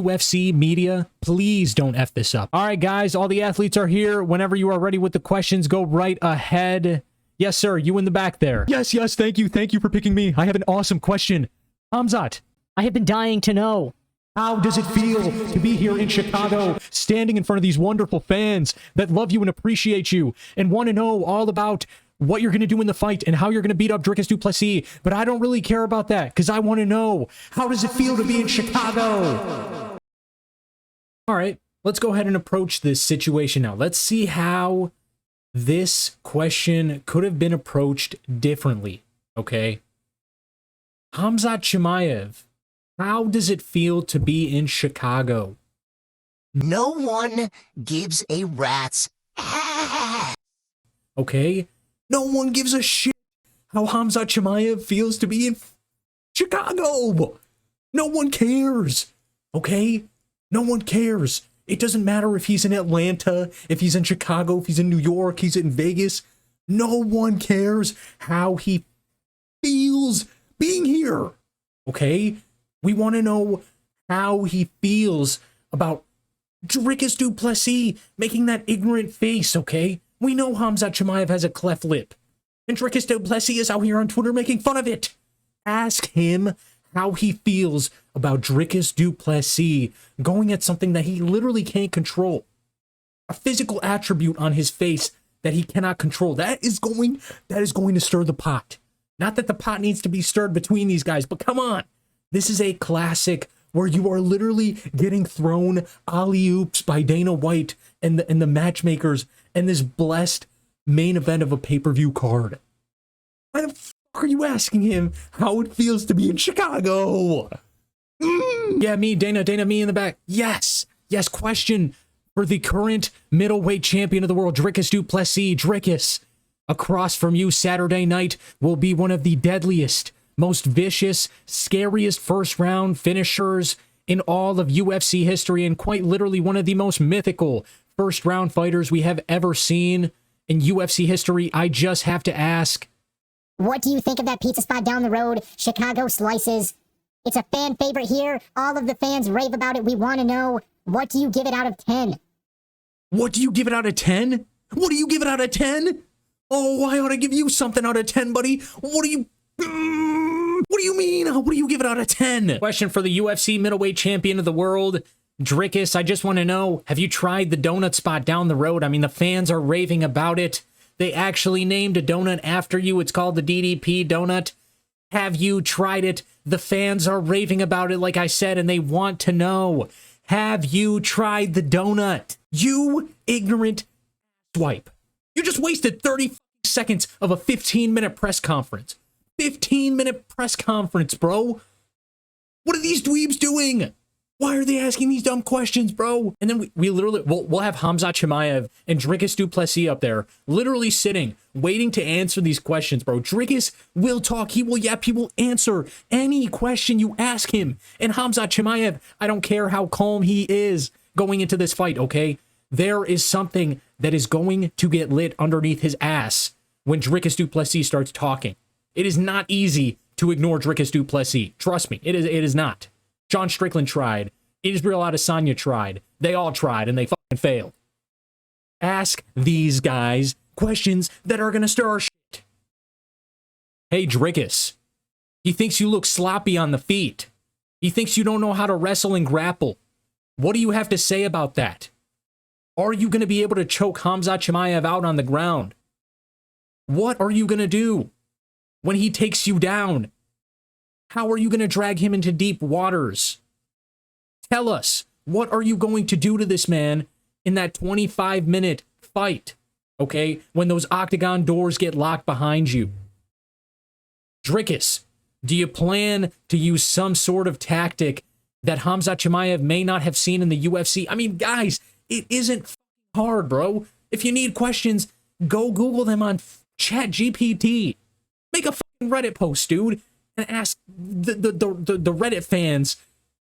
UFC Media, please don't F this up. All right, guys, all the athletes are here. Whenever you are ready with the questions, go right ahead. Yes, sir, you in the back there. Yes, thank you. Thank you for picking me. I have an awesome question. Khamzat, I have been dying to know. how does it feel to be here in Chicago, standing in front of these wonderful fans that love you and appreciate you and want to know all about what you're going to do in the fight and how you're going to beat up Dricus Du Plessis? But I don't really care about that because I want to know, how does it feel to be in Chicago? All right, let's go ahead and approach this situation now. Let's see how this question could have been approached differently, okay? Khamzat Chimaev, how does it feel to be in Chicago? No one gives a rat's ass. Okay? No one gives a shit how Khamzat Chimaev feels to be in Chicago. No one cares. Okay? No one cares. It doesn't matter if he's in Atlanta, if he's in Chicago, if he's in New York, he's in Vegas. No one cares how he feels being here. Okay? We want to know how he feels about Dricus Du Plessis making that ignorant face, okay? We know Khamzat Chimaev has a cleft lip, and Dricus Du Plessis is out here on Twitter making fun of it. Ask him how he feels about Dricus Du Plessis going at something that he literally can't control. A physical attribute on his face that he cannot control. That is going to stir the pot. Not that the pot needs to be stirred between these guys, but come on. This is a classic where you are literally getting thrown alley-oops by Dana White and the matchmakers and this blessed main event of a pay-per-view card. Why the fuck are you asking him how it feels to be in Chicago? Yeah, me, Dana, me in the back. Yes, question for the current middleweight champion of the world, Dricus Du Plessis. Dricus, across from you Saturday night will be one of the deadliest, most vicious, scariest first-round finishers in all of UFC history, and quite literally one of the most mythical first-round fighters we have ever seen in UFC history. I just have to ask, What do you think of that pizza spot down the road, Chicago Slices? It's a fan favorite here. All of the fans rave about it. We want to know, what do you give it out of 10? What do you give it out of 10? What do you give it out of 10? Oh, I ought to give you something out of 10, buddy. What do you mean? What do you give it out of 10? Question for the UFC middleweight champion of the world, Dricus. I just want to know, have you tried the donut spot down the road? I mean, the fans are raving about it. They actually named a donut after you. It's called the DDP donut. Have you tried it? The fans are raving about it, like I said, and they want to know, have you tried the donut? You ignorant swipe. You just wasted 30 seconds of a 15-minute press conference. 15-minute press conference, bro. What are these dweebs doing? Why are they asking these dumb questions, bro? And then we literally, we'll have Khamzat Chimaev and Dricus Du Plessis up there, literally sitting, waiting to answer these questions, bro. Dricus will talk, he will yap, he will answer any question you ask him. And Khamzat Chimaev, I don't care how calm he is going into this fight, okay? There is something that is going to get lit underneath his ass when Dricus Du Plessis starts talking. It is not easy to ignore Dricus Du Plessis. Trust me, it is not. John Strickland tried. Israel Adesanya tried. They all tried, and they fucking failed. Ask these guys questions that are going to stir our shit. Hey, Dricus. He thinks you look sloppy on the feet. He thinks you don't know how to wrestle and grapple. What do you have to say about that? Are you going to be able to choke Khamzat Chimaev out on the ground? What are you going to do when he takes you down? How are you going to drag him into deep waters? Tell us, what are you going to do to this man in that 25-minute fight, okay, when those octagon doors get locked behind you? Dricus, do you plan to use some sort of tactic that Khamzat Chimaev may not have seen in the UFC? I mean, guys, it isn't hard, bro. If you need questions, go Google them on ChatGPT. Make a fucking Reddit post, dude, and ask the Reddit fans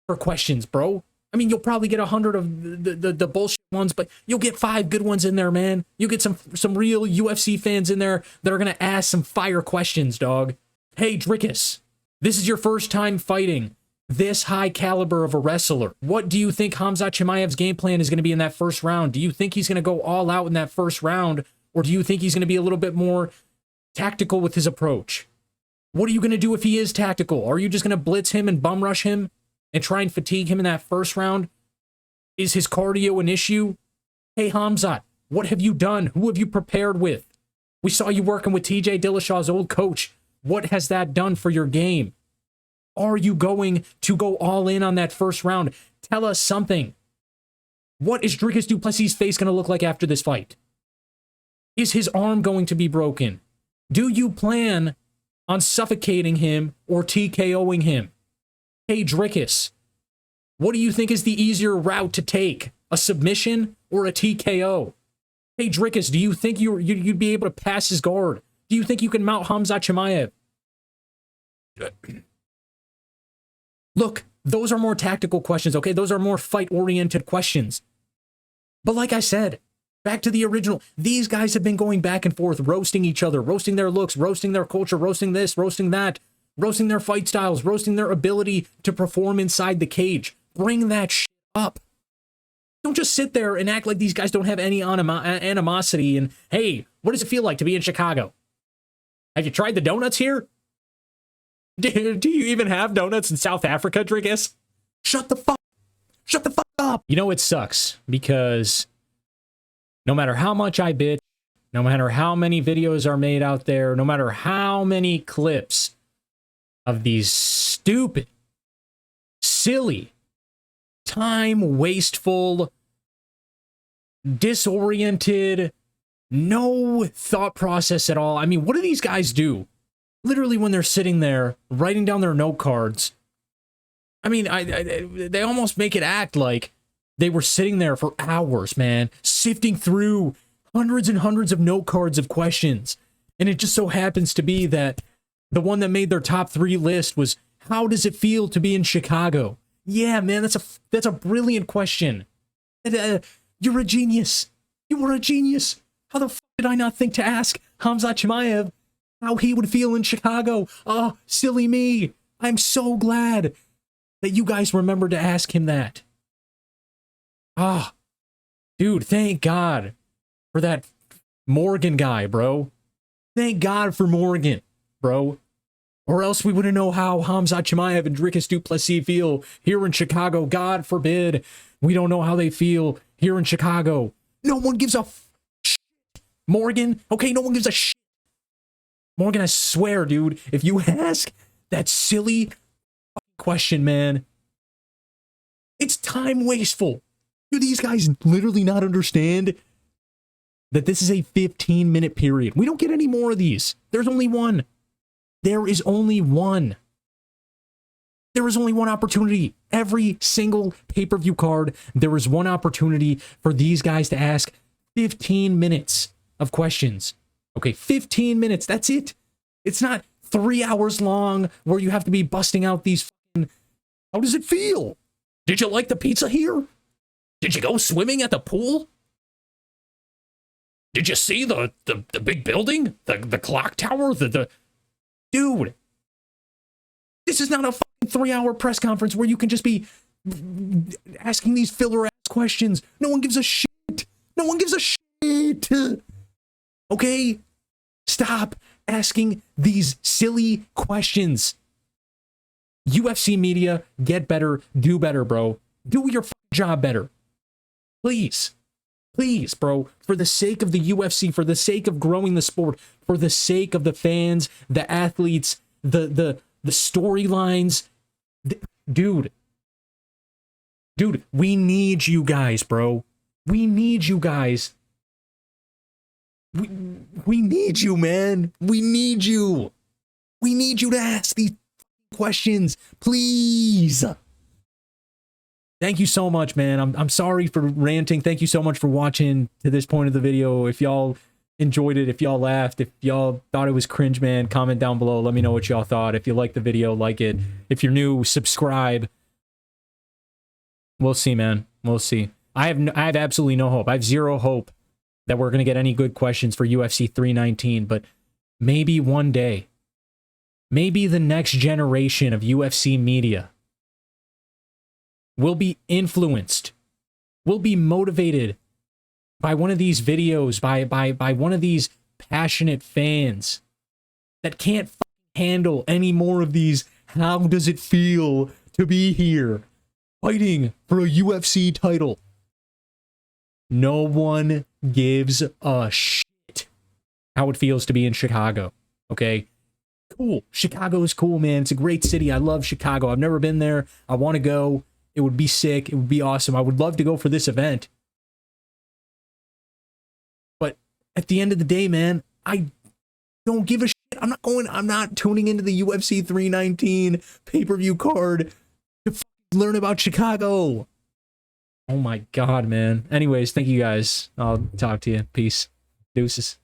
for questions, bro. I mean, you'll probably get 100 of the bullshit ones, but you'll get 5 good ones in there, man. You'll get some real UFC fans in there that are going to ask some fire questions, dog. Hey, Dricus, this is your first time fighting this high caliber of a wrestler? What do you think Khamzat Chimaev's game plan is going to be in that first round? Do you think he's going to go all out in that first round? Or do you think he's going to be a little bit more tactical with his approach? What are you going to do if he is tactical? Are you just going to blitz him and bum rush him and try and fatigue him in that first round? Is his cardio an issue? Hey, Khamzat, what have you done? Who have you prepared with? We saw you working with TJ Dillashaw's old coach. What has that done for your game? Are you going to go all in on that first round? Tell us something. What is Dricus Du Plessis' face going to look like after this fight? Is his arm going to be broken? Do you plan on suffocating him or TKOing him? Hey, Dricus, what do you think is the easier route to take? A submission or a TKO? Hey, Dricus, do you think you'd be able to pass his guard? Do you think you can mount Khamzat Chimaev? Look, those are more tactical questions, okay? Those are more fight-oriented questions. But like I said, back to the original, these guys have been going back and forth, roasting each other, roasting their looks, roasting their culture, roasting this, roasting that, roasting their fight styles, roasting their ability to perform inside the cage. Bring that shit up. Don't just sit there and act like these guys don't have any animosity and, hey, what does it feel like to be in Chicago? Have you tried the donuts here? Do you even have donuts in South Africa, Dricus? Shut the fuck up. You know, it sucks because no matter how much I bitch, no matter how many videos are made out there, no matter how many clips of these stupid, silly, time wasteful, disoriented, no thought process at all. I mean, what do these guys do? Literally when they're sitting there writing down their note cards. I mean, they almost make it act like they were sitting there for hours, man, sifting through hundreds and hundreds of note cards of questions. And it just so happens to be that the one that made their top 3 list was, how does it feel to be in Chicago? Yeah, man, that's a brilliant question. You're a genius. You are a genius. How the fuck did I not think to ask Khamzat Chimaev how he would feel in Chicago? Oh, silly me. I'm so glad that you guys remembered to ask him that. Ah, dude, thank God for that Morgan guy, bro. Thank God for Morgan, bro. Or else we wouldn't know how Khamzat Chimaev and Dricus Du Plessis feel here in Chicago. God forbid we don't know how they feel here in Chicago. No one gives a shit. Morgan, okay, no one gives a shit. Morgan, I swear, dude, if you ask that silly question, man, it's time wasteful. Do these guys literally not understand that this is a 15-minute period? We don't get any more of these. There's only one. There is only one. There is only one opportunity. Every single pay-per-view card, there is one opportunity for these guys to ask 15 minutes of questions. Okay, 15 minutes. That's it. It's not 3 hours long where you have to be busting out these fucking, how does it feel? Did you like the pizza here? Did you go swimming at the pool? Did you see the big building? The clock tower? Dude, this is not a fucking 3-hour press conference where you can just be asking these filler-ass questions. No one gives a shit. No one gives a shit. Okay? Stop asking these silly questions. UFC media, get better, do better, bro. Do your job better. Please. Please, bro, for the sake of the UFC, for the sake of growing the sport, for the sake of the fans, the athletes, the storylines. Dude, we need you guys, bro. We need you guys. We need you, man. We need you. We need you to ask these questions, please. Thank you so much, man. I'm sorry for ranting. Thank you so much for watching to this point of the video. If y'all enjoyed it, if y'all laughed, if y'all thought it was cringe, man, comment down below. Let me know what y'all thought. If you liked the video, like it. If you're new, subscribe. We'll see, man. We'll see. I have absolutely no hope. I have zero hope that we're going to get any good questions for UFC 319, but maybe one day, maybe the next generation of UFC media will be influenced, will be motivated by one of these videos, by one of these passionate fans that can't handle any more of these, how does it feel to be here fighting for a UFC title? No one gives a shit how it feels to be in Chicago, okay? Cool. Chicago is cool, man. It's a great city. I love Chicago. I've never been there. I want to go. It would be sick. It would be awesome. I would love to go for this event. But at the end of the day, man, I don't give a shit. I'm not tuning into the UFC 319 pay-per-view card to learn about Chicago. Oh my God, man. Anyways, thank you guys. I'll talk to you. Peace. Deuces.